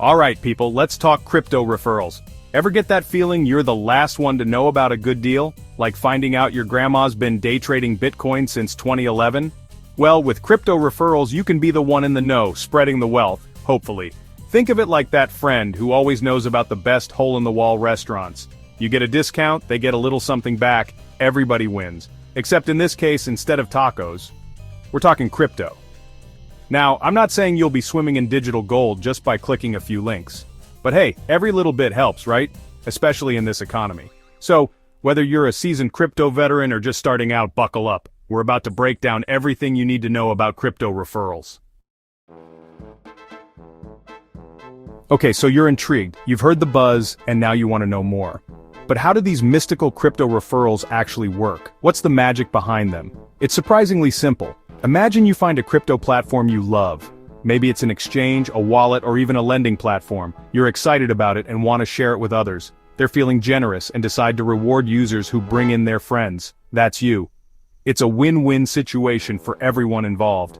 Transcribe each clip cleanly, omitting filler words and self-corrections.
Alright people, let's talk crypto referrals. Ever get that feeling you're the last one to know about a good deal? Like finding out your grandma's been day trading Bitcoin since 2011? Well, with crypto referrals you can be the one in the know, spreading the wealth, hopefully. Think of it like that friend who always knows about the best hole-in-the-wall restaurants. You get a discount, they get a little something back, everybody wins. Except in this case, instead of tacos, we're talking crypto. Now, I'm not saying you'll be swimming in digital gold just by clicking a few links. But hey, every little bit helps, right? Especially in this economy. So, whether you're a seasoned crypto veteran or just starting out, buckle up. We're about to break down everything you need to know about crypto referrals. Okay, so you're intrigued, you've heard the buzz, and now you want to know more. But how do these mystical crypto referrals actually work? What's the magic behind them? It's surprisingly simple. Imagine you find a crypto platform you love. Maybe it's an exchange, a wallet, or even a lending platform. You're excited about it and want to share it with others. They're feeling generous and decide to reward users who bring in their friends. That's you. It's a win-win situation for everyone involved.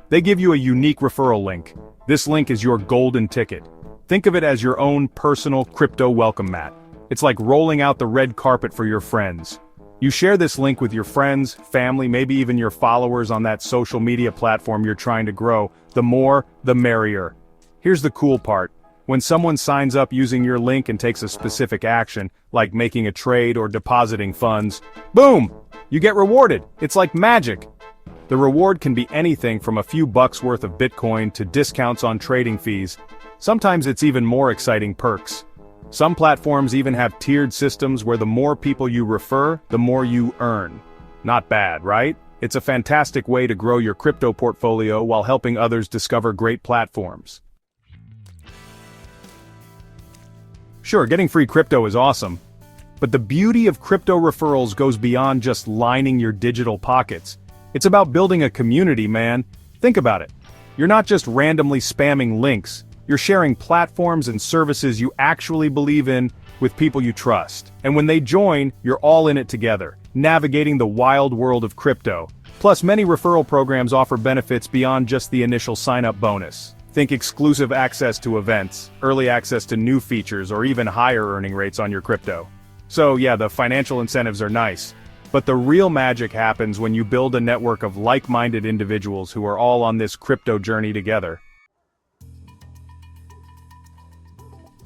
They give you a unique referral link. This link is your golden ticket. Think of it as your own personal crypto welcome mat. It's like rolling out the red carpet for your friends. You share this link with your friends, family, maybe even your followers on that social media platform you're trying to grow. The more, the merrier. Here's the cool part. When someone signs up using your link and takes a specific action, like making a trade or depositing funds, boom! You get rewarded. It's like magic. The reward can be anything from a few bucks worth of Bitcoin to discounts on trading fees. Sometimes it's even more exciting perks. Some platforms even have tiered systems where the more people you refer, the more you earn. Not bad, right? It's a fantastic way to grow your crypto portfolio while helping others discover great platforms. Sure, getting free crypto is awesome. But the beauty of crypto referrals goes beyond just lining your digital pockets. It's about building a community, man. Think about it. You're not just randomly spamming links. You're sharing platforms and services you actually believe in with people you trust. And when they join, you're all in it together, navigating the wild world of crypto. Plus, many referral programs offer benefits beyond just the initial sign-up bonus. Think exclusive access to events, early access to new features, or even higher earning rates on your crypto. So yeah, the financial incentives are nice. But the real magic happens when you build a network of like-minded individuals who are all on this crypto journey together.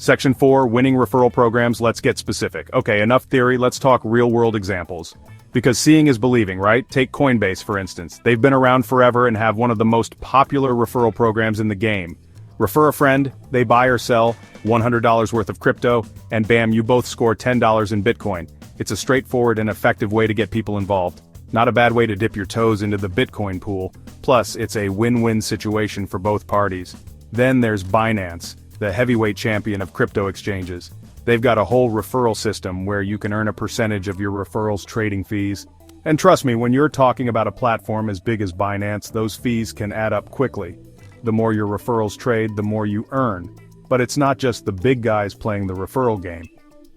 Section 4, Winning Referral Programs. Let's get specific. Okay, enough theory, let's talk real-world examples. Because seeing is believing, right? Take Coinbase, for instance. They've been around forever and have one of the most popular referral programs in the game. Refer a friend, they buy or sell $100 worth of crypto, and bam, you both score $10 in Bitcoin. It's a straightforward and effective way to get people involved. Not a bad way to dip your toes into the Bitcoin pool. Plus, it's a win-win situation for both parties. Then there's Binance, the heavyweight champion of crypto exchanges. They've got a whole referral system where you can earn a percentage of your referrals' trading fees. And trust me, when you're talking about a platform as big as Binance, those fees can add up quickly. The more your referrals trade, the more you earn. But it's not just the big guys playing the referral game.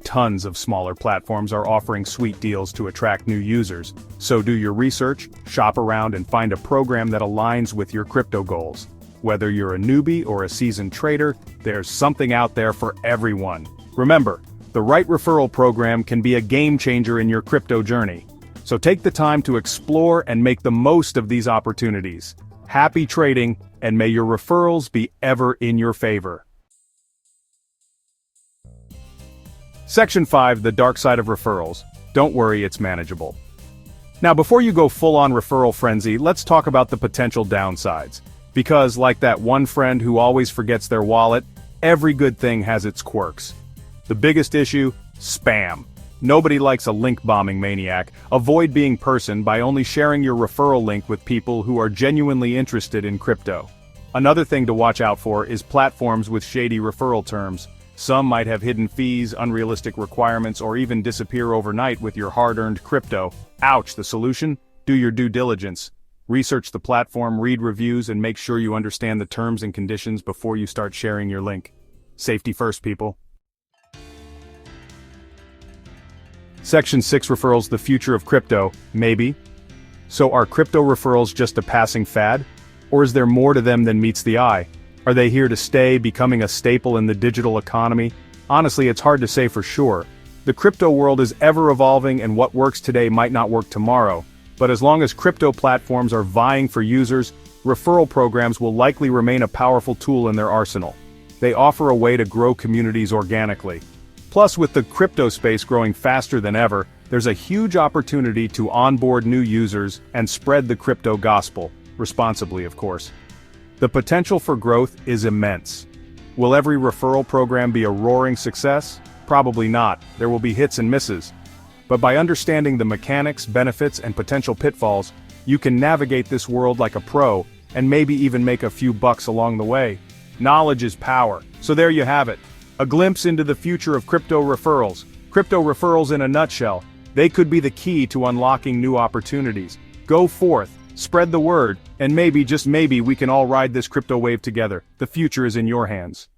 Tons of smaller platforms are offering sweet deals to attract new users. So do your research, shop around, and find a program that aligns with your crypto goals. Whether you're a newbie or a seasoned trader, there's something out there for everyone. Remember, the right referral program can be a game changer in your crypto journey. So take the time to explore and make the most of these opportunities. Happy trading, and may your referrals be ever in your favor. Section 5, The Dark Side of Referrals. Don't worry, it's manageable. Now before you go full-on referral frenzy, let's talk about the potential downsides. Because, like that one friend who always forgets their wallet, every good thing has its quirks. The biggest issue? Spam. Nobody likes a link-bombing maniac. Avoid being person by only sharing your referral link with people who are genuinely interested in crypto. Another thing to watch out for is platforms with shady referral terms. Some might have hidden fees, unrealistic requirements, or even disappear overnight with your hard-earned crypto. Ouch, the solution? Do your due diligence. Research the platform, read reviews, and make sure you understand the terms and conditions before you start sharing your link. Safety first, people. Section 6, Referrals, the future of crypto, maybe. So are crypto referrals just a passing fad? Or is there more to them than meets the eye? Are they here to stay, becoming a staple in the digital economy? Honestly, it's hard to say for sure. The crypto world is ever evolving, and what works today might not work tomorrow. But as long as crypto platforms are vying for users, referral programs will likely remain a powerful tool in their arsenal. They offer a way to grow communities organically. Plus, with the crypto space growing faster than ever, there's a huge opportunity to onboard new users and spread the crypto gospel, responsibly of course. The potential for growth is immense. Will every referral program be a roaring success? Probably not. There will be hits and misses. But by understanding the mechanics, benefits, and potential pitfalls, you can navigate this world like a pro, and maybe even make a few bucks along the way. Knowledge is power. So there you have it. A glimpse into the future of crypto referrals. Crypto referrals in a nutshell. They could be the key to unlocking new opportunities. Go forth, spread the word, and maybe, just maybe, we can all ride this crypto wave together. The future is in your hands.